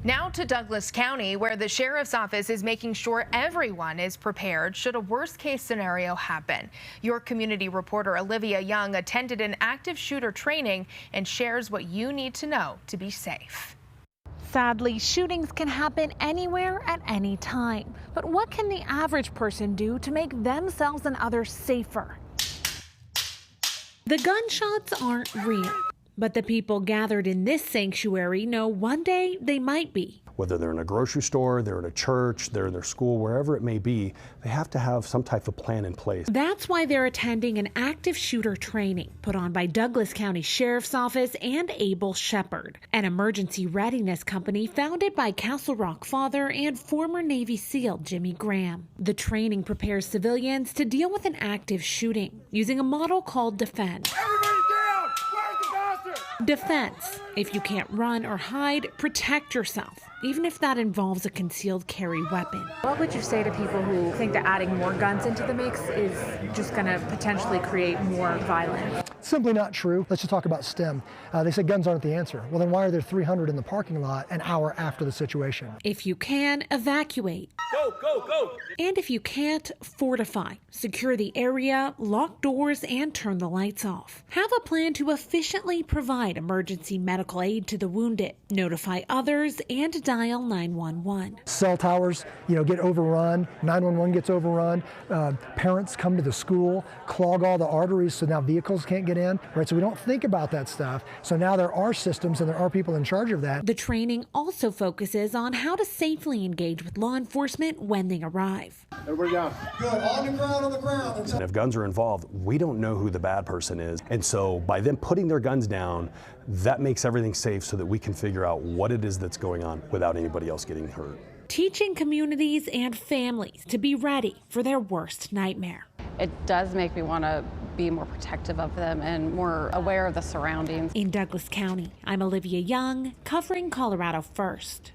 Now to Douglas County, where the sheriff's office is making sure everyone is prepared should a worst-case scenario happen. Your community reporter Olivia Young attended an active shooter training and shares what you need to know to be safe. Sadly, shootings can happen anywhere at any time. But what can the average person do to make themselves and others safer? The gunshots aren't real, but the people gathered in this sanctuary know one day they might be. Whether they're in a grocery store, they're in a church, they're in their school, wherever it may be, they have to have some type of plan in place. That's why they're attending an active shooter training put on by Douglas County Sheriff's Office and Able Shepherd, an emergency readiness company founded by Castle Rock father and former Navy SEAL Jimmy Graham. The training prepares civilians to deal with an active shooting using a model called Defense. Defense. If you can't run or hide, protect yourself, even if that involves a concealed carry weapon. What would you say to people who think that adding more guns into the mix is just going to potentially create more violence? Simply not true. Let's just talk about STEM. They say guns aren't the answer. Well, then why are there 300 in the parking lot an hour after the situation? If you can, evacuate. Go, go, go! And if you can't, fortify. Secure the area, lock doors, and turn the lights off. Have a plan to efficiently provide emergency medical aid to the wounded. Notify others and dial 911. Cell towers, get overrun. 911 gets overrun. Parents come to the school, clog all the arteries so now vehicles can't get in, right? So we don't think about that stuff. So now there are systems and there are people in charge of that. The training also focuses on how to safely engage with law enforcement when they arrive. Everybody down. Good, on the ground, on the ground. And if guns are involved, we don't know who the bad person is. And so by them putting their guns down, that makes everything safe so that we can figure out what it is that's going on without anybody else getting hurt. Teaching communities and families to be ready for their worst nightmare. It does make me want to be more protective of them and more aware of the surroundings. In Douglas County, I'm Olivia Young, covering Colorado First.